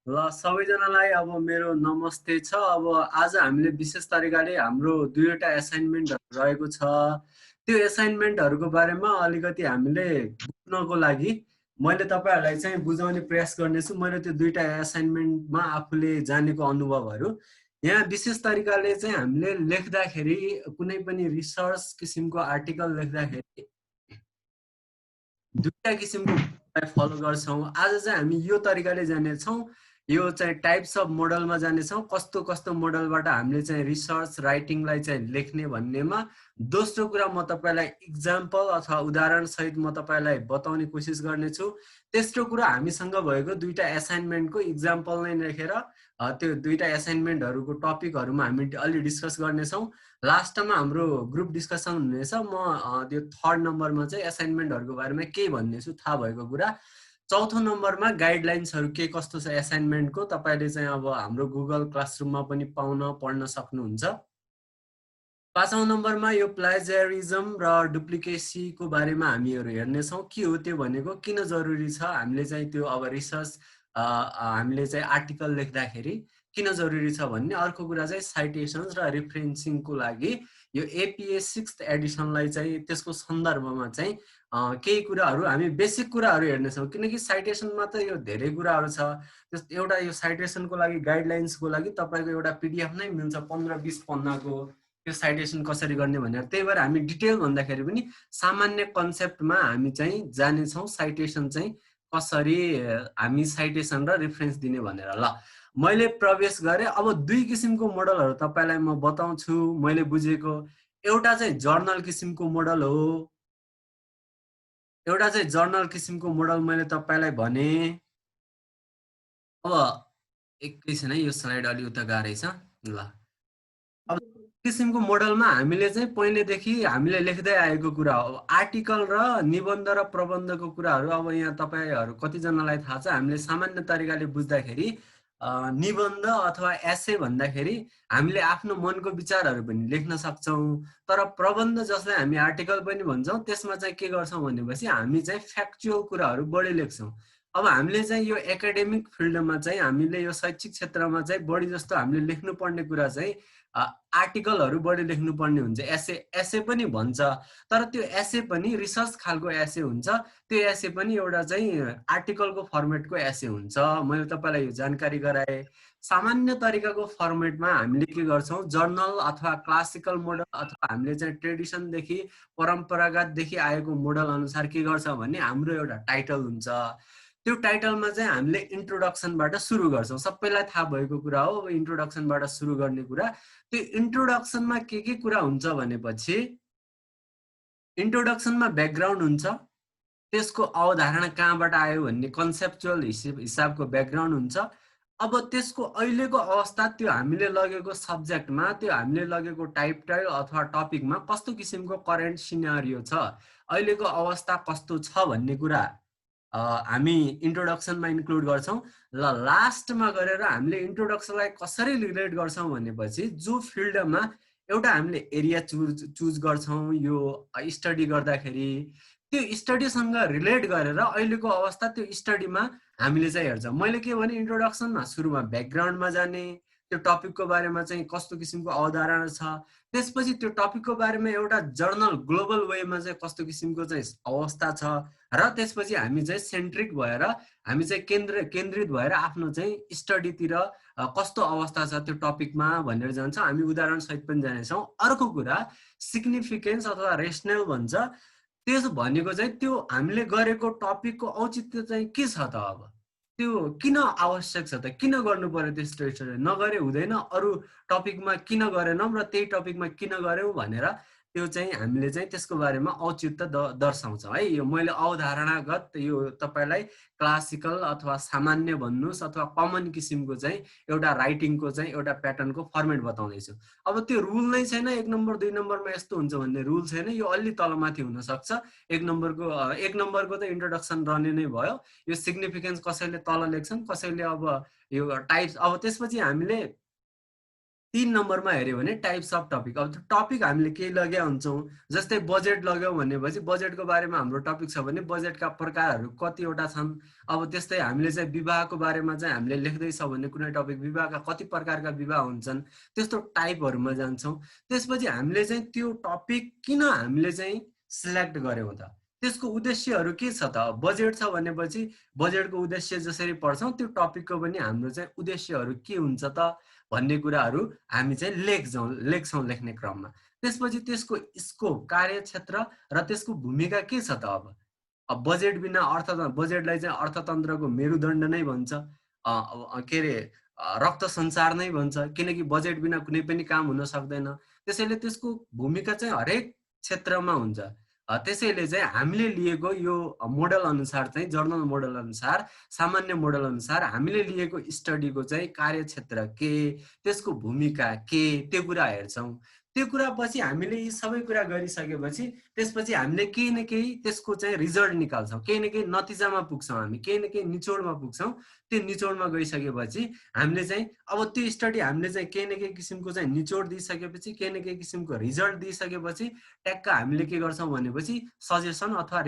ल सबैजनालाई अब मेरो नमस्ते छ। अब आज हामीले विशेष तरिकाले हाम्रो दुईवटा एसाइनमेन्टहरू रहेको छ। त्यो एसाइनमेन्टहरूको बारेमा अलिकति हामीले बुझ्नको लागि मैले तपाईँहरूलाई चाहिँ बुझाउने प्रयास गर्नेछु। मैले त्यो दुईटा एसाइनमेन्टमा आफूले जानेको अनुभवहरू यहाँ विशेष तरिकाले चाहिँ हामीले लेख्दाखेरि कुनै पनि रिसर्च किसिमको आर्टिकल लेख्दाखेरि दुईटा किसिमको फलो गर्छौँ। आज चाहिँ हामी यो तरिकाले जानेछौँ, यो चाहिँ टाइप्स अफ मोडलमा जानेछौँ, कस्तो कस्तो मोडलबाट हामीले चाहिँ रिसर्च राइटिङलाई चाहिँ लेख्ने भन्नेमा। दोस्रो कुरा म तपाईँलाई इक्जाम्पल अथवा उदाहरणसहित म तपाईँलाई बताउने कोसिस गर्नेछु। तेस्रो कुरा हामीसँग भएको दुईटा एसाइनमेन्टको इक्जाम्पल नै लेखेर त्यो दुईटा एसाइनमेन्टहरूको टपिकहरूमा हामी अलि डिस्कस गर्नेछौँ। लास्टमा हाम्रो ग्रुप डिस्कसन हुनेछ। म त्यो थर्ड नम्बरमा चाहिँ एसाइनमेन्टहरूको बारेमा केही भन्नेछु, थाहा भएको कुरा। चौथो नम्बरमा गाइडलाइन्सहरू के कस्तो छ एसाइनमेन्टको, तपाईँले चाहिँ अब हाम्रो गुगल क्लासरुममा पनि पढ्न सक्नुहुन्छ। पाँचौँ नम्बरमा यो प्लेजरिजम र डुप्लिकेसीको बारेमा हामीहरू हेर्नेछौँ। के हो त्यो भनेको, किन जरुरी छ हामीले चाहिँ त्यो अब रिसर्च हामीले चाहिँ आर्टिकल लेख्दाखेरि किन जरुरी छ भन्ने। अर्को कुरा चाहिँ साइटेसन्स र रिफरेन्सिङको लागि यो एपिए 6th एडिसनलाई चाहिँ त्यसको सन्दर्भमा चाहिँ केही कुराहरू हामी बेसिक कुराहरू हेर्नेछौँ, किनकि साइटेसनमा त यो धेरै कुराहरू छ। एउटा यो साइटेसनको लागि गाइडलाइन्सको लागि तपाईँको एउटा पिडिएफ नै मिल्छ 15-20 पन्नाको, त्यो साइटेसन कसरी गर्ने भनेर। त्यही भएर हामी डिटेल भन्दाखेरि पनि सामान्य कन्सेप्टमा हामी चाहिँ जानेछौँ साइटेसन चाहिँ कसरी हामी साइटेसन र रिफरेन्स दिने भनेर। ल मैले प्रवेश गरेँ। अब दुई किसिमको मोडलहरू तपाईँलाई म बताउँछु मैले बुझेको। एउटा चाहिँ जर्नल किसिमको मोडल हो, एउटा चाहिँ जर्नल किसिमको मोडल मैले तपाईँलाई भने। अब एकैछिन है, यो स्लाइड अलि उता गाह्रै छ। ल अब किसिमको मोडलमा हामीले चाहिँ पहिलेदेखि हामीले लेख्दै आएको कुरा हो आर्टिकल र निबन्ध र प्रबन्धको कुराहरू। अब यहाँ तपाईँहरू कतिजनालाई थाहा छ, हामीले सामान्य तरिकाले बुझ्दाखेरि निबन्ध अथवा एसे भन्दाखेरि हामीले आफ्नो मनको विचारहरू पनि लेख्न सक्छौँ। तर प्रबन्ध जसलाई हामी आर्टिकल पनि भन्छौँ, त्यसमा चाहिँ के गर्छौँ भनेपछि हामी चाहिँ फ्याक्चुअल कुराहरू बढी लेख्छौँ। अब हामीले चाहिँ यो एकाडेमिक फिल्डमा चाहिँ हामीले यो शैक्षिक क्षेत्रमा चाहिँ बढी जस्तो हामीले लेख्नुपर्ने कुरा चाहिँ आर्टिकलहरू बढी लेख्नुपर्ने हुन्छ। एसे एसे पनि भन्छ, तर त्यो एसे पनि रिसर्च खालको एसे हुन्छ। त्यो एसे पनि एउटा चाहिँ आर्टिकलको फर्मेटको एसे हुन्छ। मैले तपाईँलाई यो जानकारी गराएँ। सामान्य तरिकाको फर्मेटमा हामीले के गर्छौँ, जर्नल अथवा क्लासिकल मोडल अथवा हामीले चाहिँ ट्रेडिसनदेखि परम्परागतदेखि आएको मोडल अनुसार के गर्छ भने हाम्रो एउटा टाइटल हुन्छ। त्यो टाइटलमा चाहिँ हामीले इन्ट्रोडक्सनबाट सुरु गर्छौँ। सबैलाई थाहा भएको कुरा हो, अब इन्ट्रोडक्सनबाट सुरु गर्ने कुरा। त्यो इन्ट्रोडक्सनमा के कुरा हुन्छ भनेपछि इन्ट्रोडक्सनमा ब्याकग्राउन्ड हुन्छ, त्यसको अवधारणा कहाँबाट आयो भन्ने कन्सेप्चुअल हिसाबको ब्याकग्राउन्ड हुन्छ। अब त्यसको अहिलेको अवस्था, त्यो हामीले लगेको सब्जेक्टमा, त्यो हामीले लगेको टाइटल अथवा टपिकमा कस्तो किसिमको करेन्ट सिनारियो छ, अहिलेको अवस्था कस्तो छ भन्ने कुरा हामी इन्ट्रोडक्सनमा इन्क्लुड गर्छौँ। ल लास्टमा गरेर हामीले इन्ट्रोडक्सनलाई कसरी रिलेट गर्छौँ भनेपछि जो फिल्डमा एउटा हामीले एरिया चुज गर्छौँ यो स्टडी गर्दाखेरि, त्यो स्टडीसँग रिलेट गरेर अहिलेको अवस्था त्यो स्टडीमा हामीले चाहिँ हेर्छौँ। मैले के भने इन्ट्रोडक्सनमा सुरुमा ब्याकग्राउन्डमा जाने, त्यो टपिकको बारेमा चाहिँ कस्तो किसिमको अवधारणा छ, त्यसपछि त्यो टपिकको बारेमा एउटा जर्नल ग्लोबल वेमा चाहिँ कस्तो किसिमको चाहिँ अवस्था छ, र त्यसपछि हामी चाहिँ सेन्ट्रिक भएर हामी चाहिँ केन्द्रित भएर आफ्नो चाहिँ स्टडीतिर कस्तो अवस्था छ त्यो टपिकमा भनेर जान्छौँ। हामी उदाहरणसहित पनि जानेछौँ। अर्को कुरा सिग्निफिकेन्स अथवा रेसनल भन्छ। त्यो भनेको चाहिँ त्यो हामीले गरेको टपिकको औचित्य चाहिँ के छ त, अब त्यो किन आवश्यक छ त, किन गर्नु पर्यो त्यस्तो स्टडी, नगरे हुँदैन, अरू टपिकमा किन गरेनौँ र त्यही टपिकमा किन गऱ्यौँ भनेर त्यो चाहिँ हामीले चाहिँ त्यसको बारेमा औचित्य दर्शाउँछौँ है। यो मैले अवधारणागत यो तपाईँलाई क्लासिकल अथवा सामान्य भन्नुहोस् अथवा कमन किसिमको चाहिँ एउटा राइटिङको चाहिँ एउटा प्याटर्नको फर्मेट बताउँदैछु। अब त्यो रुल नै छैन, 1 नम्बर 2 नम्बरमा यस्तो हुन्छ भन्ने रुल छैन। यो अलि तलमाथि हुनसक्छ। 1 नम्बरको त इन्ट्रोडक्सन रहने नै भयो। यो सिग्निफिकेन्स कसैले तल लेख्छन्, कसैले अब यो टाइप्स। अब त्यसपछि हामीले 3 नम्बरमा हेऱ्यो भने टाइप्स अफ टपिक। अब त्यो टपिक हामीले केही लगेका हुन्छौँ, जस्तै बजेट लग्यौँ भनेपछि बजेटको बारेमा हाम्रो टपिक छ भने बजेटका प्रकारहरू कतिवटा छन्। अब त्यस्तै हामीले चाहिँ विवाहको बारेमा चाहिँ हामीले लेख्दैछ भने कुनै टपिक विवाहका कति प्रकारका विवाह हुन्छन्, त्यस्तो टाइपहरूमा जान्छौँ। त्यसपछि हामीले चाहिँ त्यो टपिक किन हामीले चाहिँ सिलेक्ट गर्यौँ त? त्यसको उद्देश्यहरू के छ त? बजेट छ भनेपछि बजेटको उद्देश्य जसरी पढ्छौँ त्यो टपिकको पनि हाम्रो चाहिँ उद्देश्यहरू के हुन्छ त भन्ने कुराहरू हामी चाहिँ लेख्छौँ लेख्ने क्रममा। त्यसपछि त्यसको स्कोप, कार्यक्षेत्र र त्यसको भूमिका के छ त अब? बजेट बिना बजेटलाई चाहिँ अर्थतन्त्रको मेरुदण्ड नै भन्छ। के अरे रक्त सञ्चार नै भन्छ, किनकि बजेट बिना कुनै पनि काम हुन सक्दैन। त्यसैले त्यसको भूमिका चाहिँ हरेक क्षेत्रमा हुन्छ। त्यसैले चाहिँ हामीले लिएको यो मोडल अनुसार चाहिँ जर्नल मोडल अनुसार, सामान्य मोडल अनुसार हामीले लिएको स्टडीको चाहिँ कार्यक्षेत्र के, त्यसको भूमिका के, त्यो कुरा हेर्छौँ। त्यो कुरा पछि हामीले यी सबै कुरा गरिसकेपछि त्यसपछि हामीले केही न केही त्यसको चाहिँ रिजल्ट निकाल्छौँ, केही न केही नतिजामा पुग्छौँ, हामी केही न केही निचोडमा पुग्छौँ। त्यो निचोडमा गइसकेपछि हामीले चाहिँ अब त्यो स्टडी हामीले चाहिँ केही न केही किसिमको चाहिँ निचोड दिइसकेपछि, केही न केही किसिमको रिजल्ट दिइसकेपछि ट्याक्क हामीले के गर्छौँ भनेपछि सजेसन अथवा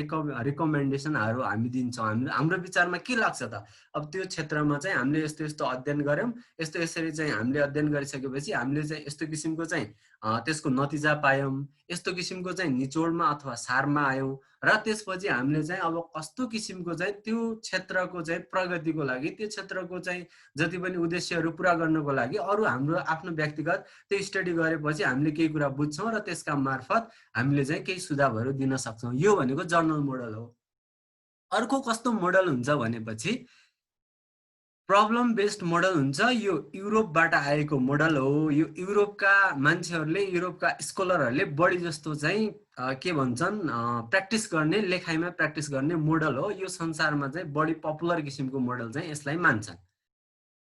रिकमेन्डेसनहरू हामी दिन्छौँ। हाम्रो विचारमा के लाग्छ त? अब त्यो क्षेत्रमा चाहिँ हामीले यस्तो यस्तो अध्ययन गऱ्यौँ, यसरी चाहिँ हामीले अध्ययन गरिसकेपछि हामीले चाहिँ यस्तो किसिमको चाहिँ त्यसको नतिजा पायौँ, यस्तो किसिमको चाहिँ निचोडमा अथवा सारमा आयौँ र त्यसपछि हामीले चाहिँ अब कस्तो किसिमको चाहिँ त्यो क्षेत्रको चाहिँ प्रगतिको लागि, त्यो क्षेत्रको चाहिँ जति पनि उद्देश्यहरू पुरा गर्नको लागि अरू हाम्रो आफ्नो व्यक्तिगत त्यो स्टडी गरेपछि हामीले केही कुरा बुझ्छौँ र त्यसका मार्फत हामीले चाहिँ केही सुझावहरू दिन सक्छौँ। यो भनेको जर्नल मोडल हो। अर्को कस्तो मोडल हुन्छ भनेपछि प्रब्लम बेस्ड मोडल हुन्छ। यो युरोपबाट आएको मोडल हो। यो युरोपका मान्छेहरूले, युरोपका स्कलरहरूले बढी जस्तो चाहिँ के भन्छन् प्र्याक्टिस गर्ने, लेखाइमा प्र्याक्टिस गर्ने मोडल हो। यो संसारमा चाहिँ बढी पपुलर किसिमको मोडल चाहिँ यसलाई मान्छन्।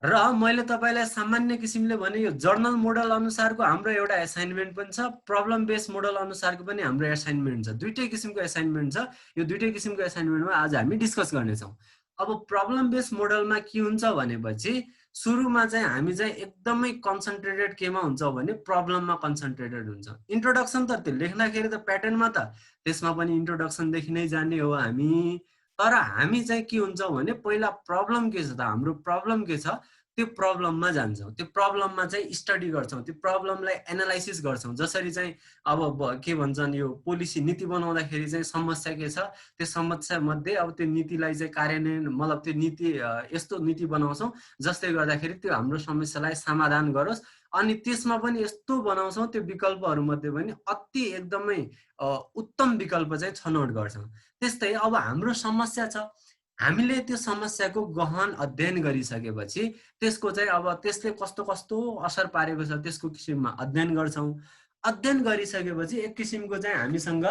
र मैले तपाईँलाई सामान्य किसिमले भने यो जर्नल मोडल अनुसारको हाम्रो एउटा एसाइनमेन्ट पनि छ, प्रब्लम बेस्ड मोडल अनुसारको पनि हाम्रो एसाइनमेन्ट छ। दुईटै किसिमको एसाइनमेन्ट छ। यो दुईटै किसिमको एसाइनमेन्टमा आज हामी डिस्कस गर्नेछौँ। अब प्रब्लम बेस्ड मोडलमा के हुन्छ भनेपछि सुरुमा चाहिँ हामी चाहिँ एकदमै कन्सन्ट्रेटेड केमा हुन्छ भने प्रब्लममा कन्सन्ट्रेटेड हुन्छ। इन्ट्रोडक्सन त त्यो लेख्दाखेरि त प्याटर्नमा त त्यसमा पनि इन्ट्रोडक्सनदेखि नै जाने हो हामी। तर हामी चाहिँ के हुन्छ भने पहिला प्रब्लम के छ त, हाम्रो प्रब्लम के छ त्यो प्रब्लममा जान्छौँ। त्यो प्रब्लममा चाहिँ स्टडी गर्छौँ, त्यो प्रब्लमलाई एनालाइसिस गर्छौँ। जसरी चाहिँ अब के भन्छन् यो पोलिसी नीति बनाउँदाखेरि चाहिँ समस्या के छ, त्यो समस्या मध्ये अब त्यो नीतिलाई चाहिँ कार्यान्वयन मतलब त्यो नीति यस्तो नीति बनाउँछौँ जसले गर्दाखेरि त्यो हाम्रो समस्यालाई समाधान गरोस्। अनि त्यसमा पनि यस्तो बनाउँछौँ त्यो विकल्पहरू मध्ये पनि अति एकदमै उत्तम विकल्प चाहिँ छनौट गर्छौँ। त्यस्तै अब हाम्रो समस्या छ, हामीले त्यो समस्याको गहन अध्ययन गरिसकेपछि त्यसको चाहिँ अब त्यसले कस्तो कस्तो असर पारेको छ त्यसको किसिममा अध्ययन गर्छौँ। अध्ययन गरिसकेपछि एक किसिमको चाहिँ हामीसँग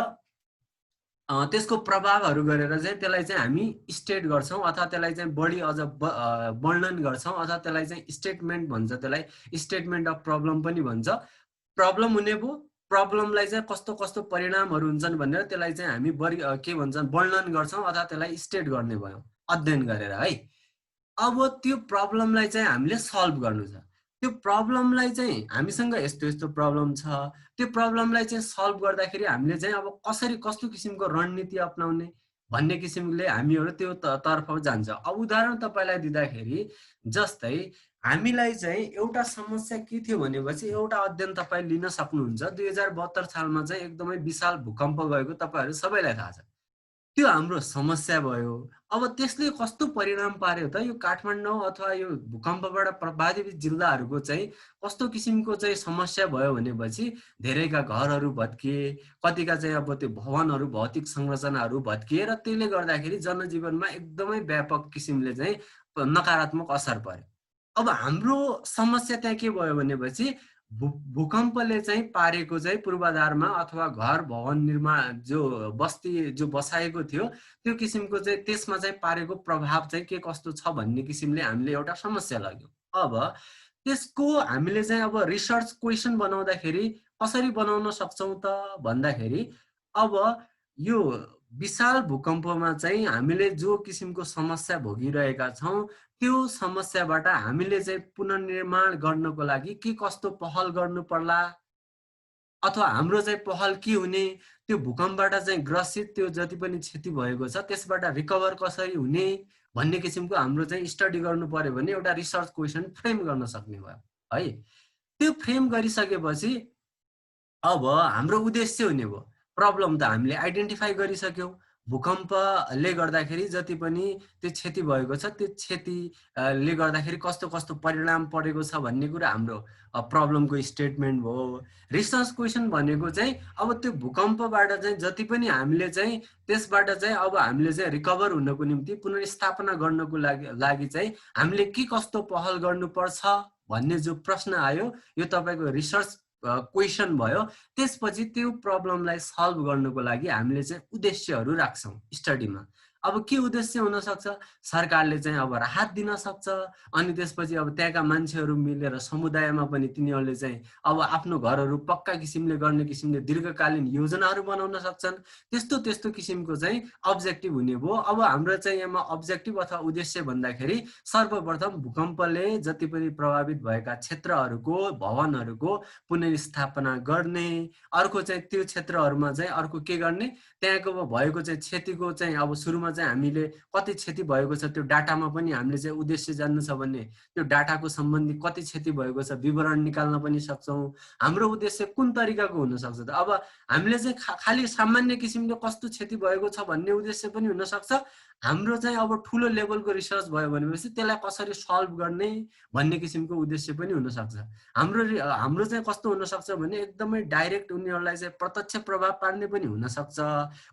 त्यसको प्रभावहरू गरेर चाहिँ त्यसलाई चाहिँ हामी स्टेट गर्छौँ अथवा त्यसलाई चाहिँ बढी अझ वर्णन गर्छौँ अथवा त्यसलाई चाहिँ स्टेटमेन्ट भन्छ, त्यसलाई स्टेटमेन्ट अफ प्रब्लम पनि भन्छ। प्रब्लम हुने भयो, प्रब्लमलाई चाहिँ कस्तो कस्तो परिणामहरू हुन्छन् भनेर त्यसलाई चाहिँ हामी के भन्छन् वर्णन गर्छौँ अथवा त्यसलाई स्टेट गर्ने भयौँ अध्ययन गरेर है। अब त्यो प्रब्लमलाई चाहिँ हामीले सल्भ गर्नु छ। त्यो प्रब्लमलाई चाहिँ हामीसँग यस्तो यस्तो प्रब्लम छ, त्यो प्रब्लमलाई चाहिँ सल्भ गर्दाखेरि हामीले चाहिँ अब कसरी कस्तो किसिमको रणनीति अपनाउने भन्ने किसिमले हामीहरू त्यो तर्फ जान्छ। अब उदाहरण तपाईँलाई दिँदाखेरि जस्तै हामीलाई चाहिँ एउटा समस्या के थियो भनेपछि एउटा अध्ययन तपाईँ लिन सक्नुहुन्छ। 2072 सालमा चाहिँ एकदमै विशाल भूकम्प गएको तपाईँहरू सबैलाई थाहा छ। त्यो हाम्रो समस्या भयो। अब त्यसले कस्तो परिणाम पार्यो त यो काठमाडौँ अथवा यो भूकम्पबाट प्रभावित जिल्लाहरूको चाहिँ कस्तो किसिमको चाहिँ समस्या भयो भनेपछि धेरैका घरहरू भत्किए, कतिका चाहिँ अब त्यो भवनहरू भौतिक संरचनाहरू भत्किए र त्यसले गर्दाखेरि जनजीवनमा एकदमै व्यापक किसिमले चाहिँ नकारात्मक असर पर्यो। अब हाम्रो समस्या त्यहाँ के भयो भनेपछि भूकम्पले चाहिँ पारेको चाहिँ पूर्वाधारमा अथवा घर भवन निर्माण जो बस्ती जो बसाएको थियो त्यो किसिमको चाहिँ त्यसमा चाहिँ पारेको प्रभाव चाहिँ के कस्तो छ भन्ने किसिमले हामीले एउटा समस्या लाग्यो। अब त्यसको हामीले चाहिँ अब रिसर्च क्वेसन बनाउँदाखेरि कसरी बनाउन सक्छौँ त भन्दाखेरि अब यो विशाल भूकम्पमा चाहिँ हामीले जो किसिमको समस्या भोगिरहेका छौँ त्यो समस्याबाट हामीले चाहिँ पुनर्निर्माण गर्नको लागि के कस्तो पहल गर्नु पर्ला अथवा हाम्रो चाहिँ पहल के हुने त्यो भूकम्पबाट चाहिँ ग्रसित त्यो जति पनि क्षति भएको छ त्यसबाट रिकभर कसरी हुने भन्ने किसिमको हाम्रो चाहिँ स्टडी गर्नु पर्यो भने एउटा रिसर्च क्वेसन फ्रेम गर्न सक्ने भयो है। त्यो फ्रेम गरिसकेपछि अब हाम्रो उद्देश्य हुने भयो प्रब्लम त हामीले आइडेन्टिफाई गरिसक्यौँ भूकम्पले गर्दाखेरि जति पनि त्यो क्षति भएको छ त्यो क्षतिले गर्दाखेरि कस्तो कस्तो परिणाम परेको छ भन्ने कुरा हाम्रो प्रब्लमको स्टेटमेन्ट भयो। रिसर्च क्वेसन भनेको चाहिँ अब त्यो भूकम्पबाट चाहिँ जति पनि हामीले चाहिँ त्यसबाट चाहिँ अब हामीले चाहिँ रिकभर हुनको निम्ति पुनर्स्थापना गर्नको लागि चाहिँ हामीले के कस्तो पहल गर्नुपर्छ भन्ने जो प्रश्न आयो यो तपाईँको रिसर्च क्वेसन भयो। त्यसपछि त्यो प्रब्लमलाई सल्भ गर्नको लागि हामीले चाहिँ उद्देश्यहरू राख्छौँ स्टडीमा। अब के उद्देश्य हुन सक्छ सरकारले चाहिँ अब राहत दिन सक्छ अनि त्यसपछि अब त्यहाँका मान्छेहरू मिलेर समुदायमा पनि तिनीहरूले चाहिँ अब आफ्नो घरहरू पक्का किसिमले गर्ने किसिमले दीर्घकालीन योजनाहरू बनाउन सक्छन्। त्यस्तो त्यस्तो किसिमको चाहिँ अब्जेक्टिभ हुने भयो। अब हाम्रो चाहिँ यहाँ अब्जेक्टिभ अथवा उद्देश्य भन्दाखेरि सर्वप्रथम भूकम्पले जति पनि प्रभावित भएका क्षेत्रहरूको भवनहरूको पुनर्स्थापना गर्ने अर्को चाहिँ त्यो क्षेत्रहरूमा चाहिँ अर्को के गर्ने त्यहाँको भएको चाहिँ क्षतिको चाहिँ अब सुरुमा चाहिँ हामीले कति क्षति भएको छ त्यो डाटामा पनि हामीले चाहिँ उद्देश्य जान्नु छ भने त्यो डाटाको सम्बन्धी कति क्षति भएको छ विवरण निकाल्न पनि सक्छौँ। हाम्रो उद्देश्य कुन तरिकाको हुन सक्छ त अब हामीले चाहिँ खालि सामान्य किसिमले कस्तो क्षति भएको छ भन्ने उद्देश्य पनि हुन सक्छ। हाम्रो चाहिँ अब ठुलो लेभलको रिसर्च भयो भनेपछि त्यसलाई कसरी सल्भ गर्ने भन्ने किसिमको उद्देश्य पनि हुन सक्छ। हाम्रो चाहिँ कस्तो हुन सक्छ भने एकदमै डाइरेक्ट उनीहरूलाई चाहिँ प्रत्यक्ष प्रभाव पार्ने पनि हुन सक्छ।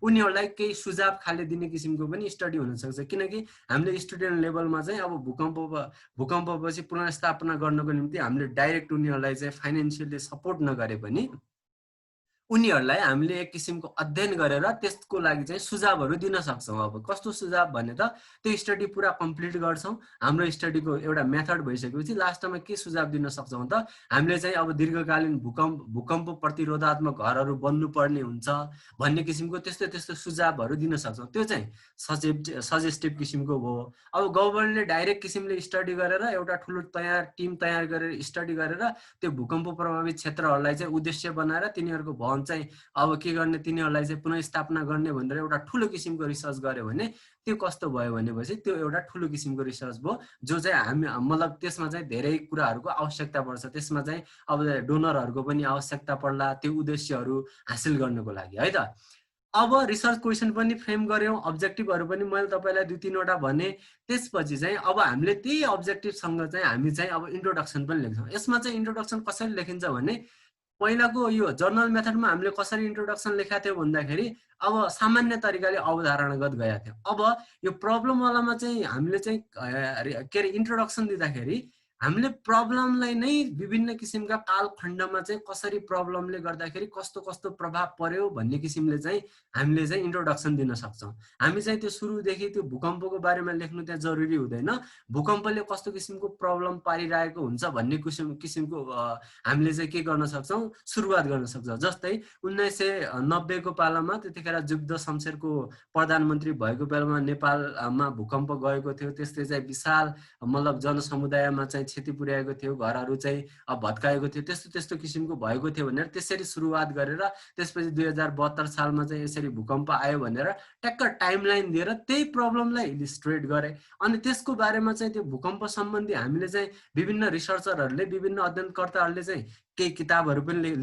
उनीहरूलाई केही सुझाव खाली दिने किसिमको पनि स्टडी हुन सक्छ किनकि हामीले स्टुडेन्ट लेभलमा चाहिँ अब भूकम्पपछि पुनर्स्थापना गर्नको निम्ति हामीले डाइरेक्ट उनीहरूलाई चाहिँ फाइनेन्सियली सपोर्ट नगरे पनि उनीहरूलाई हामीले एक किसिमको अध्ययन गरेर त्यसको लागि चाहिँ सुझावहरू दिन सक्छौँ। अब कस्तो सुझाव भने त त्यो स्टडी पुरा कम्प्लिट गर्छौँ हाम्रो स्टडीको एउटा मेथड भइसकेपछि लास्टमा के सुझाव दिन सक्छौँ त हामीले चाहिँ अब दीर्घकालीन भूकम्प प्रतिरोधात्मक घरहरू बन्नुपर्ने हुन्छ भन्ने किसिमको त्यस्तो त्यस्तो सुझावहरू दिन सक्छौँ। त्यो चाहिँ सजेस्टिभ किसिमको भयो। अब गभर्मेन्टले डाइरेक्ट किसिमले स्टडी गरेर एउटा ठुलो टिम तयार गरेर स्टडी गरेर त्यो भूकम्प प्रभावित क्षेत्रहरूलाई चाहिँ उद्देश्य बनाएर तिनीहरूको भवन चाहिँ अब के गर्ने तिनीहरूलाई चाहिँ पुनर्स्थापना गर्ने भनेर एउटा ठुलो किसिमको रिसर्च गर्यो भने त्यो कस्तो भयो भनेपछि त्यो एउटा ठुलो किसिमको रिसर्च भयो जो चाहिँ हामी मतलब त्यसमा चाहिँ धेरै कुराहरूको आवश्यकता पर्छ। त्यसमा चाहिँ अब डोनरहरूको पनि आवश्यकता पर्ला त्यो उद्देश्यहरू हासिल गर्नको लागि है त। अब रिसर्च क्वेसन पनि फ्रेम गर्यौँ अब्जेक्टिभहरू पनि मैले तपाईँलाई 2-3वटा भने। त्यसपछि चाहिँ अब हामीले त्यही अब्जेक्टिभसँग चाहिँ हामी चाहिँ अब इन्ट्रोडक्सन पनि लेख्छौँ। यसमा चाहिँ इन्ट्रोडक्सन कसरी लेखिन्छ भने पहिलाको यो जर्नल मेथडमा हामीले कसरी इन्ट्रोडक्सन लेखेका थियौँ भन्दाखेरि अब सामान्य तरिकाले अवधारणागत गएका थियौँ। अब यो प्रब्लमवालामा चाहिँ हामीले चाहिँ के अरे इन्ट्रोडक्सन दिँदाखेरि हामीले प्रब्लमलाई नै विभिन्न किसिमका कालखण्डमा चाहिँ कसरी प्रब्लमले गर्दाखेरि कस्तो कस्तो प्रभाव पर्यो भन्ने किसिमले चाहिँ हामीले चाहिँ इन्ट्रोडक्सन दिन सक्छौँ। हामी चाहिँ त्यो सुरुदेखि त्यो भूकम्पको बारेमा लेख्नु त्यहाँ जरुरी हुँदैन। भूकम्पले कस्तो किसिमको प्रब्लम पारिरहेको हुन्छ भन्ने किसिमको हामीले चाहिँ के गर्न सक्छौँ सुरुवात गर्न सक्छौँ। जस्तै 1990को पालामा त्यतिखेर जुग्द शमशेरको प्रधानमन्त्री भएको बेलामा नेपालमा भूकम्प गएको थियो। त्यसले चाहिँ विशाल मतलब जनसमुदायमा चाहिँ क्षति पुर्याएको थियो घरहरू चाहिँ भत्काएको थियो त्यस्तो त्यस्तो किसिमको भएको थियो भनेर त्यसरी सुरुवात गरेर त्यसपछि 2072 सालमा चाहिँ यसरी भूकम्प आयो भनेर ट्याक्क टाइमलाइन दिएर त्यही प्रब्लमलाई इलिस्ट्रेट गरे। अनि त्यसको बारेमा चाहिँ त्यो भूकम्प सम्बन्धी हामीले चाहिँ विभिन्न रिसर्चरहरूले विभिन्न अध्ययनकर्ताहरूले चाहिँ केही किताबहरू पनि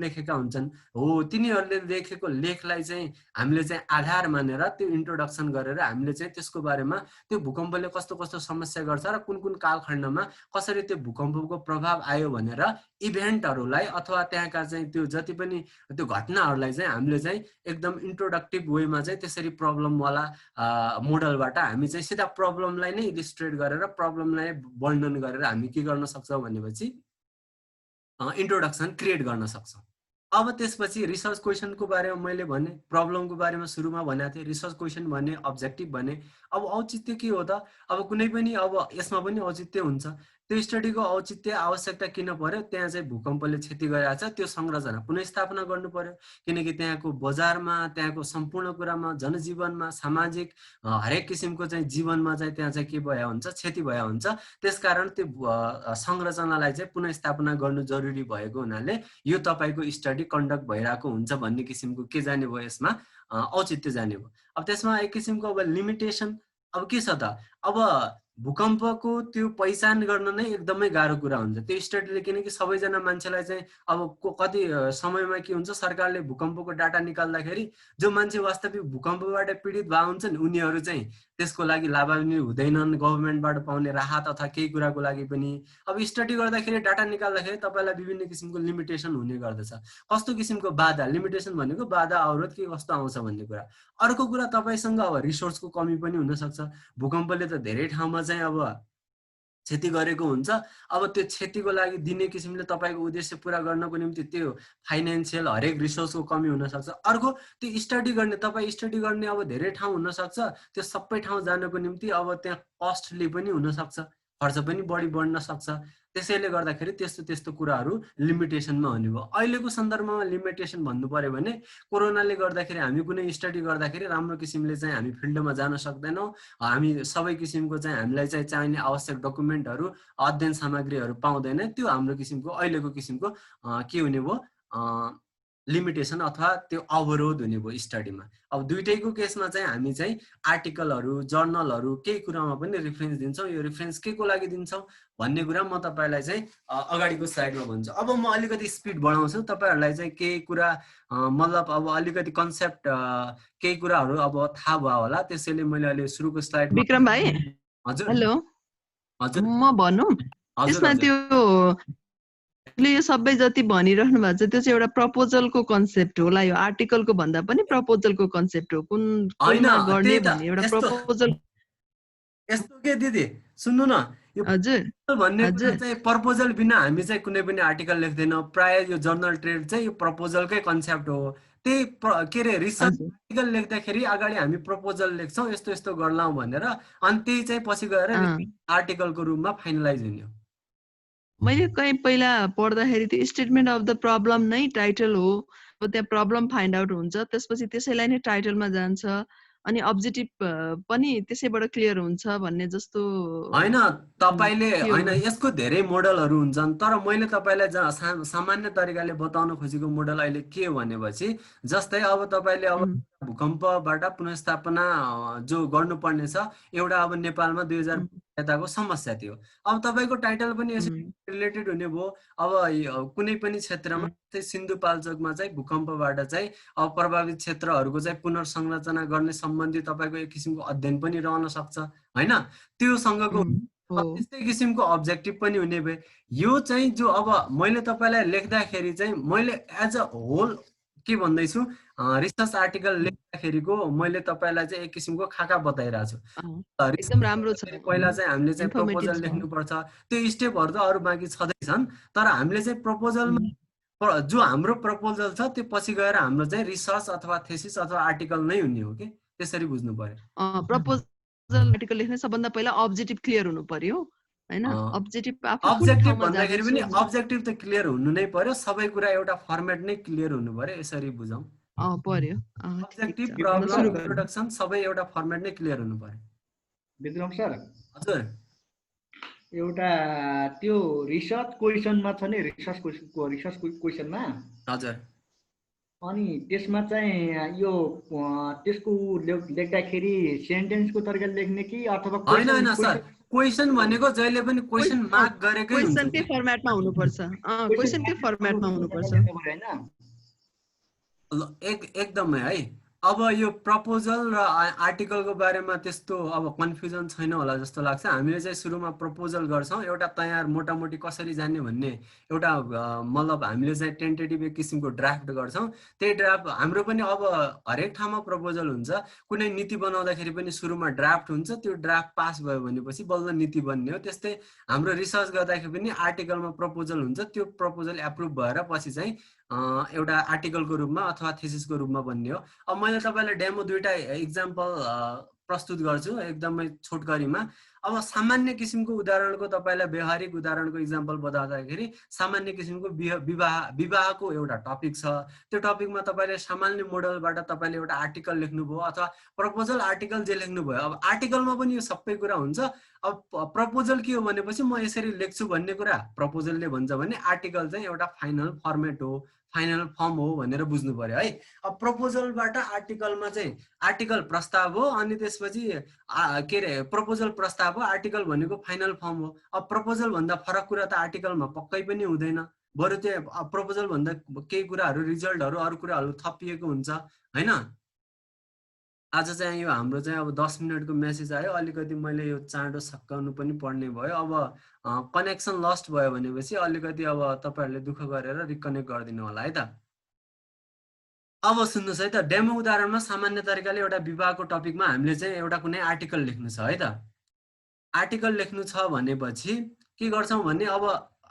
लेखेका हुन्छन्। हो तिनीहरूले लेखेको लेखलाई चाहिँ हामीले चाहिँ आधार मानेर त्यो इन्ट्रोडक्सन गरेर हामीले चाहिँ त्यसको बारेमा त्यो भूकम्पले कस्तो कस्तो समस्या गर्छ र कुन कुन कालखण्डमा कसरी त्यो भूकम्पको प्रभाव आयो भनेर इभेन्टहरूलाई अथवा त्यहाँका चाहिँ त्यो जति पनि त्यो घटनाहरूलाई चाहिँ हामीले चाहिँ एकदम इन्ट्रोडक्टिभ वेमा चाहिँ त्यसरी प्रब्लमवाला मोडलबाट हामी चाहिँ सिधा प्रब्लमलाई नै इलिस्ट्रेट गरेर प्रब्लमलाई वर्णन गरेर हामी के गर्न सक्छौँ भनेपछि इन्ट्रोडक्सन क्रिएट गर्न सक्छौँ। अब त्यसपछि रिसर्च क्वेसनको बारेमा मैले भने, प्रब्लमको बारेमा सुरुमा भनेको थिएँ, रिसर्च क्वेसन भने, अब्जेक्टिभ भने। अब औचित्य के हो त? अब कुनै पनि अब यसमा पनि औचित्य हुन्छ। त्यो स्टडीको औचित्य आवश्यकता किन पर्यो? त्यहाँ चाहिँ भूकम्पले क्षति गरेको छ, त्यो संरचना पुनर्स्थापना गर्नु पर्यो। किनकि त्यहाँको बजारमा, त्यहाँको सम्पूर्ण कुरामा, जनजीवनमा, सामाजिक हरेक किसिमको चाहिँ जीवनमा चाहिँ त्यहाँ चाहिँ के भयो हुन्छ? क्षति भयो हुन्छ। त्यसकारण त्यो संरचनालाई चाहिँ पुनर्स्थापना गर्नु जरुरी भएको हुनाले यो तपाईँको स्टडी कन्डक्ट भइरहेको हुन्छ भन्ने किसिमको के जाने भयो यसमा? औचित्य जाने भयो। अब त्यसमा एक किसिमको अब लिमिटेसन अब के छ त? अब भूकम्पको त्यो पहिचान गर्न नै एकदमै गाह्रो कुरा हुन्छ त्यो स्टडीले, किनकि सबैजना मान्छेलाई चाहिँ अब कति समयमा के हुन्छ, सरकारले भूकम्पको डाटा निकाल्दाखेरि जो मान्छे वास्तविक भूकम्पबाट पीडित भए हुन्छन् उनीहरू चाहिँ त्यसको लागि लाभान्वित हुँदैनन्, गभर्मेन्टबाट पाउने राहत अथवा केही कुराको लागि पनि। अब स्टडी गर्दाखेरि डाटा निकाल्दाखेरि तपाईँलाई विभिन्न किसिमको लिमिटेसन हुने गर्दछ। कस्तो किसिमको बाधा, लिमिटेसन भनेको बाधा अवरोध के कस्तो आउँछ भन्ने कुरा। अर्को कुरा तपाईँसँग अब रिसोर्सको कमी पनि हुनसक्छ। भूकम्पले त धेरै ठाउँमा चाहिँ अब क्षति गरेको हुन्छ। अब त्यो क्षतिको लागि दिने किसिमले तपाईँको उद्देश्य पुरा गर्नको निम्ति त्यो फाइनेन्सियल हरेक रिसोर्सको कमी हुनसक्छ। अर्को त्यो स्टडी गर्ने, तपाईँ स्टडी गर्ने अब धेरै ठाउँ हुनसक्छ, त्यो सबै ठाउँ जानको निम्ति अब त्यहाँ कस्टली पनि हुनसक्छ, खर्च पनि बढी बढ्न सक्छ। त्यसैले गर्दाखेरि त्यस्तो त्यस्तो कुराहरू लिमिटेसनमा हुने भयो। अहिलेको सन्दर्भमा लिमिटेसन भन्नु पर्यो भने कोरोनाले गर्दाखेरि हामी कुनै स्टडी गर्दाखेरि राम्रो किसिमले चाहिँ हामी फिल्डमा जान सक्दैनौँ। हामी सबै किसिमको चाहिँ हामीलाई चाहिँ चाहिने आवश्यक डकुमेन्टहरू, अध्ययन सामग्रीहरू पाउँदैन। त्यो हाम्रो किसिमको अहिलेको किसिमको के हुने भयो, लिमिटेसन अथवा त्यो अवरोध हुने भयो स्टडीमा। अब दुइटैको केसमा चाहिँ हामी चाहिँ आर्टिकलहरू, जर्नलहरू केही कुरामा पनि रेफरेन्स दिन्छौँ। यो रेफरेन्स के को लागि दिन्छौँ भन्ने कुरा म तपाईँलाई चाहिँ अगाडिको स्लाइडमा भन्छु। अब म अलिकति स्पिड बढाउँछु, तपाईँहरूलाई चाहिँ केही कुरा मतलब अब अलिकति कन्सेप्ट केही कुराहरू अब थाहा भयो होला, त्यसैले मैले अहिले सुरुको स्लाइड। विक्रम भाइ, हजुर हेलो, हजुर म भनौँ त्यसमा त्यो यो सबै जति भनिरहनु भएको छ त्यो चाहिँ एउटा प्रपोजलको कन्सेप्ट होला। यो आर्टिकलको भन्दा पनि प्रपोजलको कन्सेप्ट हो। कुनमा गर्ने भन्ने एउटा प्रपोजल। यस्तो के दिदी सुन्नु न, यो हजुर भन्ने कुरा चाहिँ प्रपोजल बिना हामी चाहिँ कुनै पनि आर्टिकल लेख्दैनौँ। प्राय यो जर्नल ट्रेड चाहिँ यो प्रपोजलकै कन्सेप्ट हो। त्यही के अरे रिसर्च आर्टिकल लेख्दाखेरि अगाडि हामी प्रपोजल लेख्छौँ यस्तो यस्तो गर्लाौँ भनेर, अनि त्यही चाहिँ पछि गएर आर्टिकलको रूपमा फाइनलाइज हुने हो। मैले कहीँ पहिला पढ्दाखेरि त्यो स्टेटमेन्ट अफ द प्रब्लम नै टाइटल हो। त्यहाँ प्रब्लम फाइन्ड आउट हुन्छ, त्यसपछि त्यसैलाई नै टाइटलमा जान्छ, अनि अब्जेक्टिभ पनि त्यसैबाट क्लियर हुन्छ भन्ने जस्तो होइन। तपाईँले होइन, यसको धेरै मोडलहरू हुन्छन्, तर मैले तपाईँलाई सामान्य तरिकाले बताउन खोजेको मोडल अहिले के हो भनेपछि, जस्तै अब तपाईँले अब भूकम्पबाट पुनर्स्थापना जो गर्नुपर्ने छ, एउटा अब नेपालमा 2000 यताको समस्या थियो। अब तपाईँको टाइटल पनि यसरी रिलेटेड हुने भयो। अब कुनै पनि क्षेत्रमा सिन्धुपाल्चोकमा चाहिँ भूकम्पबाट चाहिँ अब प्रभावित क्षेत्रहरूको चाहिँ पुनर्संरचना गर्ने सम्बन्धी तपाईँको एक किसिमको अध्ययन पनि रहन सक्छ होइन। त्योसँगको त्यस्तै किसिमको अब्जेक्टिभ पनि हुने भए। यो चाहिँ जो अब मैले तपाईँलाई लेख्दाखेरि चाहिँ मैले एज अ होल के भन्दैछु, रिसर्च आर्टिकल लेख्दाखेरिको मैले तपाईँलाई चाहिँ एक किसिमको खाका बताइरहेको छु। एकदम राम्रो छ। पहिला चाहिँ हामीले चाहिँ प्रपोजल लेख्नुपर्छ, त्यो स्टेपहरू त अरू बाँकी छँदैछन्, तर हामीले चाहिँ प्रपोजलमा जो हाम्रो प्रपोजल छ त्यो पछि गएर हाम्रो चाहिँ रिसर्च अथवा थेसिस अथवा आर्टिकल नै हुने हो कि, त्यसरी बुझ्नु पर्यो। प्रपोजल आर्टिकल लेख्ने सबभन्दा पहिला अब्जेक्टिभ क्लियर हुनु पर्यो हैन। अब्जेक्टिभ भन्दाखेरि पनि अब्जेक्टिभ त क्लियर हुनु नै पर्यो, सबै कुरा एउटा फर्मेट नै क्लियर हुनु पर्यो, यसरी बुझौँ। पर्यो अब्जेक्टिभ, प्रब्लम, इन्ट्रोडक्सन सबै एउटा फर्मेट नै क्लियर हुनु पर्यो। विक्रम सर, हजुर, एउटा त्यो रिसर्च क्वेसनमा छ नि, रिसर्च क्वेसनमा हजुर, अनि त्यसमा चाहिँ यो त्यसको लेख्दाखेरि सेन्टेन्सको तरिकाले लेख्ने कि अथवा होइन होइन सर, क्वेसन भनेको जहिले पनि क्वेसन मार्क गरेकै हुन्छ, क्वेसनकै फर्मेटमा हुनुपर्छ, क्वेसनकै फर्मेटमा हुनुपर्छ हैन। एकदमै है। अब यो प्रपोजल र आर्टिकलको बारेमा त्यस्तो अब कन्फ्युजन छैन होला जस्तो लाग्छ। हामीले चाहिँ सुरुमा प्रपोजल गर्छौँ, एउटा तयार मोटामोटी कसरी जाने भन्ने एउटा मतलब हामीले चाहिँ टेन्टेटिभ एक किसिमको ड्राफ्ट गर्छौँ। त्यही ड्राफ्ट हाम्रो पनि अब हरेक ठाउँमा प्रपोजल हुन्छ। कुनै नीति बनाउँदाखेरि पनि सुरुमा ड्राफ्ट हुन्छ, त्यो ड्राफ्ट पास भयो भनेपछि बल्ल नीति बन्ने हो। त्यस्तै हाम्रो रिसर्च गर्दाखेरि पनि आर्टिकलमा प्रपोजल हुन्छ, त्यो प्रपोजल एप्रुभ भएर पछि चाहिँ एउटा आर्टिकलको रूपमा अथवा थेसिसको रूपमा बन्ने हो। अब मैले तपाईँलाई डेमो दुईटा इक्जाम्पल प्रस्तुत गर्छु एकदमै छोटकरीमा। अब सामान्य किसिमको उदाहरणको तपाईँलाई व्यवहारिक उदाहरणको इक्जाम्पल बताउँदाखेरि सामान्य किसिमको विवाहको एउटा टपिक छ। त्यो टपिकमा तपाईँले सामान्य मोडलबाट तपाईँले एउटा आर्टिकल लेख्नुभयो अथवा प्रपोजल आर्टिकल जे लेख्नुभयो। अब आर्टिकलमा पनि यो सबै कुरा हुन्छ। अब प्रपोजल के हो भनेपछि म यसरी लेख्छु भन्ने कुरा प्रपोजलले भन्छ भने आर्टिकल चाहिँ एउटा फाइनल फर्मेट हो, फाइनल फर्म हो भनेर बुझ्नु पर्यो है। अब प्रपोजलबाट आर्टिकलमा चाहिँ आर्टिकल प्रस्ताव हो, अनि त्यसपछि के अरे प्रपोजल प्रस्ताव हो, आर्टिकल भनेको फाइनल फर्म हो। अब प्रपोजल भन्दा फरक कुरा त आर्टिकलमा पक्कै पनि हुँदैन, बरु त्यो प्रपोजल भन्दा केही कुराहरू रिजल्टहरू अरू कुराहरू थपिएको हुन्छ हैन। आज चाहिँ यो हाम्रो चाहिँ अब 10 मिनटको मेसेज आयो, अलिकति मैले यो चाँडो सकाउनु पनि पर्ने भयो। अब कनेक्सन लस्ट भयो भनेपछि अलिकति अब तपाईहरुले दुःख गरेर रिकनेक्ट गरिदिनु होला है त। अब सुन्नुस् है त, डेमो उदाहरणमा सामान्य तरिकाले एउटा विवाहको टपिकमा हामीले चाहिँ एउटा कुनै आर्टिकल लेख्नु छ है त। आर्टिकल लेख्नु छ भनेपछि के गर्छौं भने अब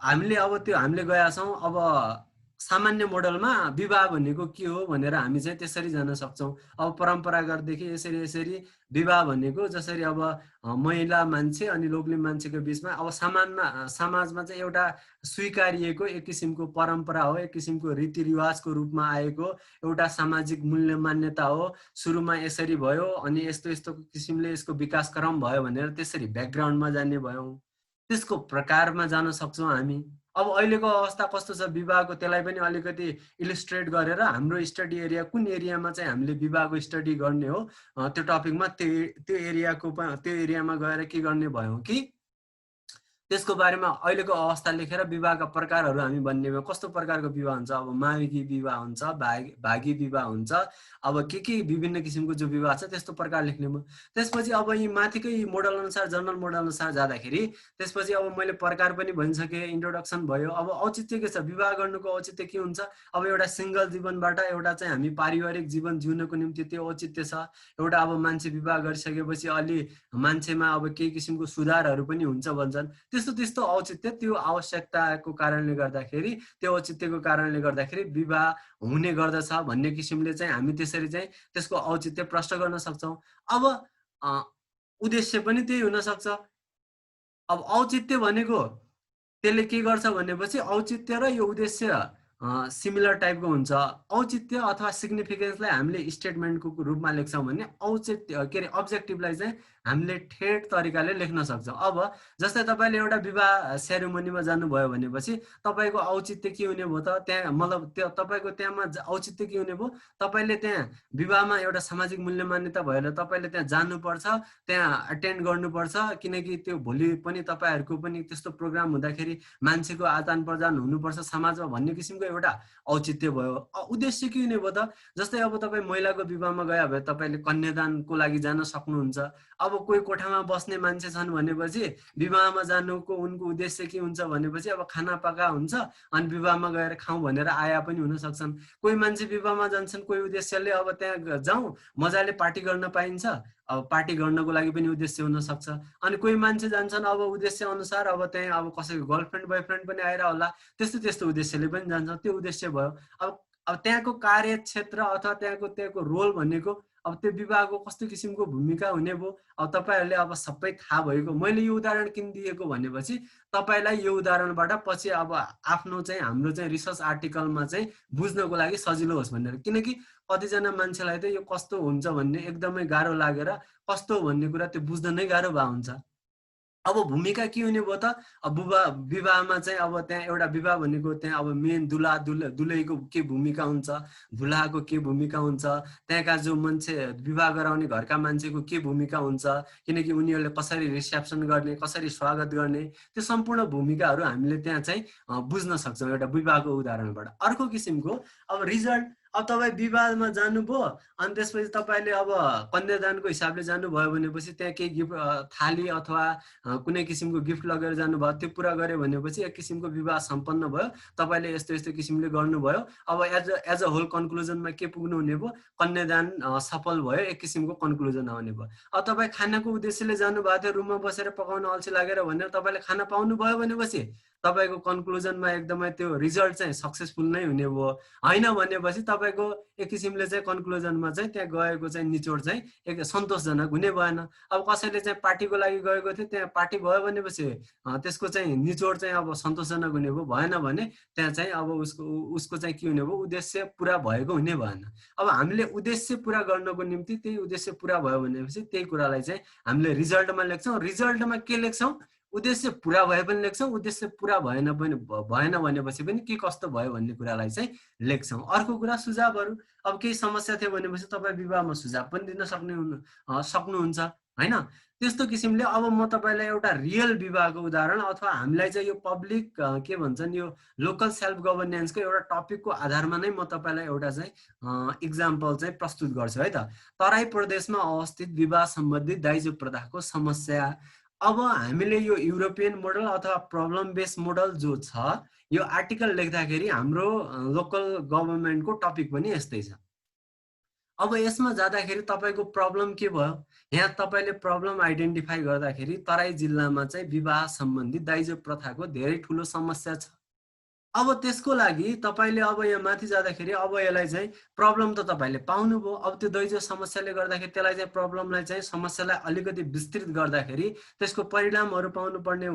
हामीले गएका छौं अब सामान्य मोडलमा विवाह भनेको के हो भनेर हामी चाहिँ त्यसरी जान्न सक्छौं। अब परम्परागतदेखि यसरी विवाह भनेको जसरी अब महिला मान्छे अनि लोग्ने मान्छेको बीचमा अब समाजमा चाहिँ एउटा स्वीकारिएको एक किसिमको परम्परा हो, एक किसिमको रीतिरिवाजको रूपमा आएको एउटा सामाजिक मूल्य मान्यता हो। सुरुमा यसरी भयो अनि यस्तो किसिमले यसको विकास क्रम भयो भनेर त्यसरी ब्याकग्राउन्डमा जाने भयौं, त्यसको प्रकारमा जान सक्छौं हामी। अब अहिलेको अवस्था कस्तो छ विवाहको त्यसलाई पनि अलिकति इलिस्ट्रेट गरेर हाम्रो स्टडी एरिया कुन एरियामा चाहिँ हामीले विवाहको स्टडी गर्ने हो त्यो टपिकमा त्यो एरियामा गएर के गर्ने भयौं कि त्यसको बारेमा अहिलेको अवस्था लेखेर विवाहका प्रकारहरू हामी भन्ने भयो। कस्तो प्रकारको विवाह हुन्छ, अब माविकी विवाह हुन्छ, भागी विवाह हुन्छ, अब के विभिन्न किसिमको जो विवाह छ त्यस्तो प्रकार लेख्ने भयो। त्यसपछि अब यी माथिकै मोडल अनुसार जनरल मोडल अनुसार जाँदाखेरि त्यसपछि अब मैले प्रकार पनि भनिसके, इन्ट्रोडक्सन भयो। अब औचित्य के छ, विवाह गर्नुको औचित्य के हुन्छ, अब एउटा सिंगल जीवनबाट एउटा चाहिँ हामी पारिवारिक जीवन जिउनको निम्ति त्यो औचित्य छ। एउटा अब मान्छे विवाह गरिसकेपछि अलि मान्छेमा अब केही किसिमको सुधारहरू पनि हुन्छ भन्छन्, त्यस्तो औचित्य त्यो आवश्यकताको कारणले गर्दाखेरि त्यो औचित्यको कारणले गर्दाखेरि विवाह हुने गर्दछ भन्ने किसिमले चाहिँ हामी त्यसरी चाहिँ त्यसको औचित्य प्रष्ट गर्न सक्छौं। अब उद्देश्य पनि त्यही हुन सक्छ। अब औचित्य भनेको त्यसले के गर्छ भनेपछि औचित्य र यो उद्देश्य सिमिलर टाइपको हुन्छ। औचित्य अथवा सिग्निफिकेन्सलाई हामीले स्टेटमेन्टको रूपमा लेख्छौं भने औचित्य के अरे अब्जेक्टिभलाई चाहिँ हामीले ठेट तरिकाले लेख्न सक्छौं। अब जस्तै तपाईले एउटा विवाह सेरेमोनीमा जानुभयो भनेपछि तपाईको औचित्य के हुने भयो त, त्यहाँ मतलब त्यो तपाईको त्यहाँमा औचित्य के हुने भयो, तपाईले त्यहाँ विवाहमा एउटा सामाजिक मूल्य मान्यता भएर तपाईले त्यहाँ जानुपर्छ, त्यहाँ अटेन्ड गर्नुपर्छ, किनकि त्यो भोलि पनि तपाईहरुको पनि त्यस्तो प्रोग्राम हुँदाखेरि मान्छेको आदान प्रदान हुनुपर्छ समाजमा भन्ने किसिमको एउटा औचित्य भयो। उद्देश्य के हुने भयो त, जस्तै अब तपाई महिलाको विवाहमा गए भए तपाईले कन्यादानको लागि जान सक्नुहुन्छ। अब कोही कोठामा बस्ने मान्छे छन् भनेपछि विवाहमा जानुको उनको उद्देश्य के हुन्छ भनेपछि अब खाना पका हुन्छ अनि विवाहमा गएर खाउँ भनेर आया पनि हुन सक्छन्। कोही मान्छे विवाहमा जान्छन् कोही उद्देश्यले, अब त्यहाँ जाउँ मजाले पार्टी गर्न पाइन्छ, अब पार्टी गर्नको लागि पनि उद्देश्य हुन सक्छ। अनि कोही मान्छे जान्छन् अब उद्देश्य अनुसार, अब त्यहाँ अब कसैको गर्लफ्रेन्ड बोयफ्रेन्ड पनि आएर होला, त्यस्तो उद्देश्यले पनि जान्छ, त्यो उद्देश्य भयो। अब त्यहाँको कार्यक्षेत्र अथवा त्यहाँको रोल भनेको अब त्यो विवाहको कस्तो किसिमको भूमिका हुने भयो। अब तपाईहरुले अब सबै थाहा भएको, मैले यो उदाहरण किन दिएको भनेपछि तपाईलाई यो उदाहरणबाट पछि अब आफ्नो चाहिँ हाम्रो चाहिँ रिसर्च आर्टिकलमा चाहिँ बुझ्नको लागि सजिलो होस् भनेर, किनकि कतिजना मान्छेलाई त यो कस्तो हुन्छ भन्ने एकदमै गाह्रो लागेर कस्तो भन्ने कुरा त्यो बुझ्न नै गाह्रो भा हुन्छ। अब भूमिका के हुने भयो त, अब विवाहमा चाहिँ अब त्यहाँ एउटा विवाह भनेको त्यहाँ अब मेन दुलहीको के भूमिका हुन्छ, दुलहाको के भूमिका हुन्छ, त्यहाँका जो मान्छे विवाह गराउने घरका मान्छेको के भूमिका हुन्छ, किनकि उनीहरूले कसरी रिसेप्सन गर्ने, कसरी स्वागत गर्ने, त्यो सम्पूर्ण भूमिकाहरू हामीले त्यहाँ चाहिँ बुझ्न सक्छौं एउटा विवाहको उदाहरणबाट। अर्को किसिमको अब रिजल्ट, अब तपाईँ विवाहमा जानुभयो अनि त्यसपछि तपाईले अब कन्यादानको हिसाबले जानुभयो भनेपछि त्यहाँ केही गिफ्ट थाली अथवा कुनै किसिमको गिफ्ट लगेर जानुभयो, त्यो पुरा गर्यो भनेपछि एक किसिमको विवाह सम्पन्न भयो, तपाईले यस्तो किसिमले गर्नुभयो। अब एज अ होल कन्क्लुजनमा के पुग्नु हुने भयो, कन्यादान सफल भयो, एक किसिमको कन्क्लुजन आउने भयो। अब तपाईँ खानाको उद्देश्यले जानुभएको थियो, रुममा बसेर पकाउन अल्छी लागेर भनेर तपाईले खाना पाउनु भयो भनेपछि तपाईको कन्क्लुजनमा एकदमै त्यो रिजल्ट चाहिँ सक्सेसफुल नै हुने भयो। हैन भनेपछि तपाईको एक किसिमले चाहिँ कन्क्लुजनमा चाहिँ त्यहाँ गएको चाहिँ निचोड चाहिँ एक सन्तोषजनक हुने भएन। अब कसैले चाहिँ पार्टीको लागि गएको थियो, त्यहाँ पार्टी भयो भनेपछि त्यसको चाहिँ निचोड चाहिँ अब सन्तोषजनक हुने भयो। भएन भने त्यहाँ चाहिँ अब उसको चाहिँ के हुने भयो, उद्देश्य पुरा भएको हुने भएन। अब हामीले उद्देश्य पुरा गर्नको निम्ति त्यही उद्देश्य पुरा भयो भनेपछि त्यही कुरालाई चाहिँ हामीले रिजल्टमा लेख्छौँ। रिजल्टमा के लेख्छौँ, उद्देश्य पुरा भए पनि लेख्छौँ, उद्देश्य पुरा भएन भनेपछि पनि के कस्तो भयो भन्ने कुरालाई चाहिँ लेख्छौँ। अर्को कुरा सुझावहरू। अब केही समस्या थियो भनेपछि तपाईँ विवाहमा सुझाव पनि दिन सक्नुहुन्छ हैन। त्यस्तो किसिमले अब म तपाईलाई एउटा रियल विवाहको उदाहरण अथवा हामीलाई चाहिँ यो पब्लिक के भन्छन् यो लोकल सेल्फ गभर्नेन्सको एउटा टपिकको आधारमा नै म तपाईलाई एउटा चाहिँ इक्जाम्पल चाहिँ प्रस्तुत गर्छु है त। तराई प्रदेशमा अवस्थित विवाह सम्बन्धी दाइजो प्रथाको समस्या। अब हामीले यो युरोपियन मोडल अथवा प्रब्लम बेस मोडल जो छ यो आर्टिकल लेख्दाखेरि हाम्रो लोकल गभर्नमेन्टको टपिक पनि यस्तै छ। अब यसमा जाँदाखेरि तपाईको प्रब्लम के भयो, यहाँ तपाईले प्रब्लम आइडेन्टिफाई गर्दाखेरि तराई जिल्लामा चाहिँ विवाह सम्बन्धी दाइजो प्रथाको धेरै ठुलो समस्या छ। अब त्यसको लागि तपाईले अब यहाँ माथि जाँदाखेरि अब यसलाई चाहिँ प्रब्लम त तपाईले पाउनुभयो। अब त्यो दाइजो समस्याले गर्दाखेरि त्यसलाई चाहिँ प्रब्लमलाई चाहिँ समस्यालाई अलिकति विस्तृत गर्दाखेरि त्यसको परिणामहरू पाउनु पर्ने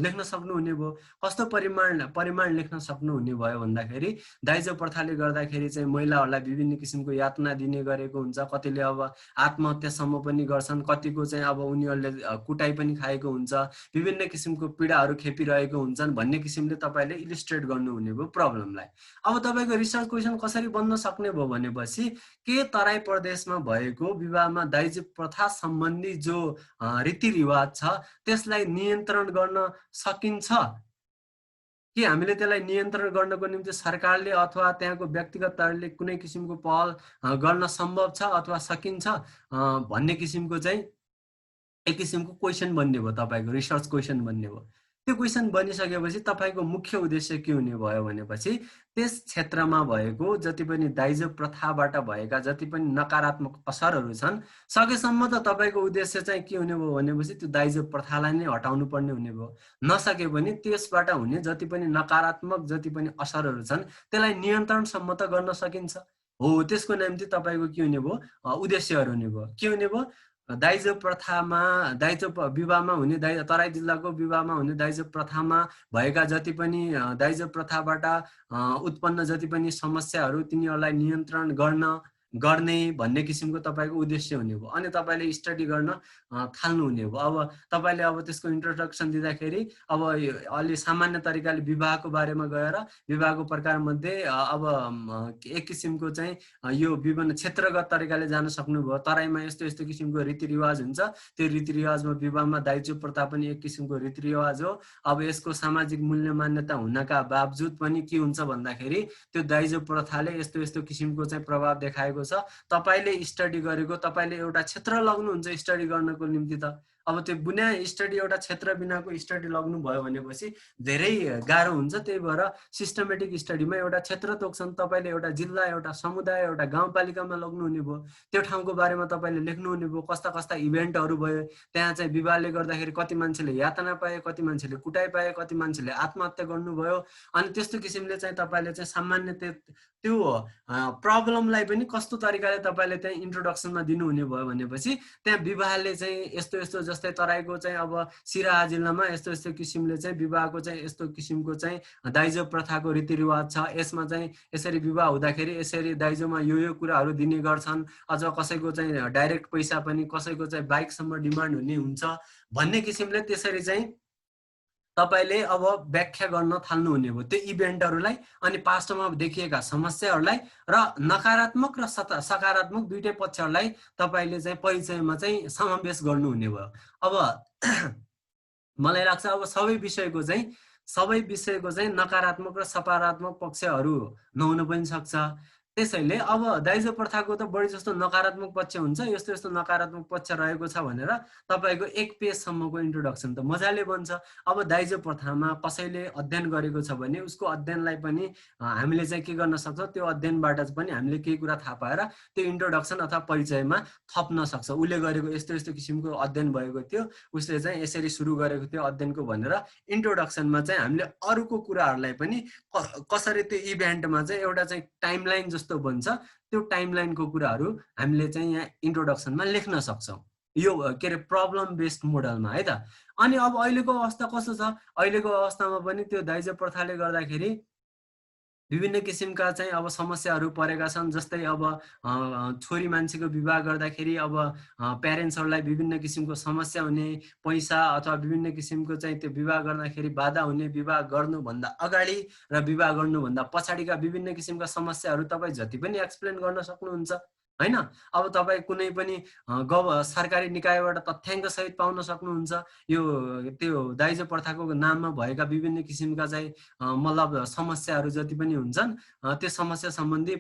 लेख्न सक्नुहुने भयो। कस्तो परिमाण लेख्न सक्नुहुने भयो भन्दाखेरि दाइजो प्रथाले गर्दाखेरि चाहिँ महिलाहरूलाई विभिन्न किसिमको यातना दिने गरेको हुन्छ। कतिले अब आत्महत्यासम्म पनि गर्छन्, कतिको चाहिँ अब उनीहरूले कुटाइ पनि खाएको हुन्छ, विभिन्न किसिमको पीडाहरू खेपिरहेको हुन्छन् भन्ने किसिमले तपाईले इलिस्ट्रेट गर्नुहुने भयो प्रब्लमलाई। अब तपाईको रिसर्च क्वेसन कसरी बन्न सक्ने भयो भनेपछि के तराई प्रदेशमा भएको विवाहमा दाइजो प्रथा सम्बन्धी जो रीतिरिवाज छ त्यसलाई नियन्त्रण गर्न सकिन्छ कि हामीले त्यसलाई नियन्त्रण गर्नको निम्ति सरकारले अथवा त्यहाँको व्यक्तिगत तहले कुनै किसिमको पहल गर्न सम्भव छ अथवा सकिन्छ भन्ने किसिमको चाहिँ एक किसिमको क्वेसन बन्ने भयो, तपाईको रिसर्च क्वेसन बन्ने भयो। त्यो क्वेसन बनिसकेपछि तपाईको मुख्य उद्देश्य के हुने भयो भनेपछि त्यस क्षेत्रमा भएको जति पनि दाइजो प्रथाबाट भएका जति पनि नकारात्मक असरहरू छन् सकेसम्म त तपाईको उद्देश्य चाहिँ के हुने भयो भनेपछि त्यो दाइजो प्रथालाई नै हटाउनु पर्ने हुने भयो। नसके पनि त्यसबाट हुने जति पनि नकारात्मक जति पनि असरहरू छन् त्यसलाई नियन्त्रणसम्म त गर्न सकिन्छ हो। त्यसको निम्ति तपाईको के हुने भयो, उद्देश्यहरू हुने भयो। के हुने भयो, दाइजो प्रथामा दाइजो विवाहमा हुने तराई जिल्लाको विवाहमा हुने दाइजो प्रथामा भएका जति पनि दाइजो प्रथाबाट उत्पन्न जति पनि समस्याहरू तिनीहरूलाई नियन्त्रण गर्ने भन्ने किसिमको तपाईको उद्देश्य हुने भयो। अनि तपाईले स्टडी गर्न थाल्नु हुने भयो। अब तपाईले अब त्यसको इन्ट्रोडक्सन दिँदाखेरि अब अलि सामान्य तरिकाले विवाहको बारेमा गएर विवाहको प्रकार मध्ये अब एक किसिमको चाहिँ यो विभिन्न क्षेत्रगत तरिकाले जान सक्नुभयो। तराईमा यस्तो यस्तो किसिमको रीतिरिवाज हुन्छ, त्यो रीतिरिवाजमा विवाहमा दाइजो प्रथा पनि एक किसिमको रीतिरिवाज हो। अब यसको सामाजिक मूल्य मान्यता हुनका बावजुद पनि के हुन्छ भन्दाखेरि त्यो दाइजो प्रथाले यस्तो यस्तो किसिमको चाहिँ प्रभाव देखाएको छ। तपाईले स्टडी गरेको, तपाईले एउटा क्षेत्र लग्नुहुन्छ स्टडी गर्नको निम्ति त अब त्यो बिना स्टडी एउटा क्षेत्र बिनाको स्टडी लग्नु भयो भनेपछि धेरै गाह्रो हुन्छ। त्यही भएर सिस्टमेटिक स्टडीमा एउटा क्षेत्र तोक्छन्, तपाईले एउटा जिल्ला एउटा समुदाय एउटा गाउँपालिकामा लग्नुहुने भयो। त्यो ठाउँको बारेमा तपाईले लेख्नुहुने भयो, कस्ता कस्ता इभेन्टहरू भयो, त्यहाँ चाहिँ विवाहले गर्दाखेरि कति मान्छेले यातना पाए, कति मान्छेले कुटाइ पाए, कति मान्छेले आत्महत्या गर्नुभयो। अनि त्यस्तो किसिमले चाहिँ तपाईले चाहिँ सामान्य त्यो प्रब्लमलाई पनि कस्तो तरिकाले तपाईले त्यहाँ इन्ट्रोडक्सनमा दिनुहुने भयो भनेपछि त्यहाँ विवाहले चाहिँ यस्तो यस्तो जस्तै तराईको चाहिँ अब सिराहा जिल्लामा यस्तो यस्तो किसिमले चाहिँ विवाहको चाहिँ यस्तो किसिमको चाहिँ दाइजो प्रथाको रीतिरिवाज छ। यसमा चाहिँ यसरी विवाह हुँदाखेरि यसरी दाइजोमा यो कुराहरू दिने गर्छन्, अथवा कसैको चाहिँ डाइरेक्ट पैसा पनि, कसैको चाहिँ बाइकसम्म डिमान्ड हुने हुन्छ भन्ने किसिमले त्यसरी चाहिँ तपाईले अब व्याख्या गर्न थाल्नु हुने भयो त्यो इभेन्टहरूलाई अनि पास्टमा देखिएका समस्याहरूलाई र नकारात्मक र सकारात्मक दुईटै पक्षहरूलाई तपाईले चाहिँ परिचयमा चाहिँ समावेश गर्नुहुने भयो। अब मलाई लाग्छ अब सबै विषयको चाहिँ नकारात्मक र सकारात्मक पक्षहरू नहुन पनि सक्छ। त्यसैले अब दाइजो प्रथाको त बढी जस्तो नकारात्मक पक्ष हुन्छ, यस्तो यस्तो नकारात्मक पक्ष रहेको छ भनेर तपाईँको 1 पेजसम्मको इन्ट्रोडक्सन त मजाले बन्छ। अब दाइजो प्रथामा कसैले अध्ययन गरेको छ भने उसको अध्ययनलाई पनि हामीले चाहिँ के गर्न सक्छौँ, त्यो अध्ययनबाट पनि हामीले केही कुरा थाहा पाएर त्यो इन्ट्रोडक्सन अथवा परिचयमा थप्न सक्छ। उसले गरेको यस्तो यस्तो किसिमको अध्ययन भएको थियो, उसले चाहिँ यसरी सुरु गरेको थियो अध्ययनको भनेर इन्ट्रोडक्सनमा चाहिँ हामीले अरूको कुराहरूलाई पनि कसरी त्यो इभेन्टमा चाहिँ एउटा चाहिँ टाइमलाइन जस्तो बन्छ, त्यो टाइमलाइनको कुराहरू हामीले चाहिँ यहाँ इन्ट्रोडक्सनमा लेख्न सक्छौँ यो के अरे प्रब्लम बेस्ड मोडलमा है त। अनि अब अहिलेको अवस्था कस्तो छ, अहिलेको अवस्थामा पनि त्यो दाइजो प्रथाले गर्दाखेरि विभिन्न किसिमका चाहिँ अब समस्याहरू परेका छन्। जस्तै अब छोरी मान्छेको विवाह गर्दाखेरि अब प्यारेन्ट्सहरूलाई विभिन्न किसिमको समस्या हुने, पैसा अथवा विभिन्न किसिमको चाहिँ त्यो विवाह गर्दाखेरि बाधा हुने, विवाह गर्नुभन्दा अगाडि र विवाह गर्नुभन्दा पछाडिका विभिन्न किसिमका समस्याहरू तपाईँ जति पनि एक्सप्लेन गर्न सक्नुहुन्छ हैन। अब तपाईँ कुनै पनि सरकारी निकायबाट तथ्याङ्क सहित पाउन सक्नुहुन्छ यो त्यो दाइजो प्रथाको नाममा भएका विभिन्न किसिमका चाहिँ मतलब समस्याहरू जति पनि हुन्छन् त्यो समस्या सम्बन्धी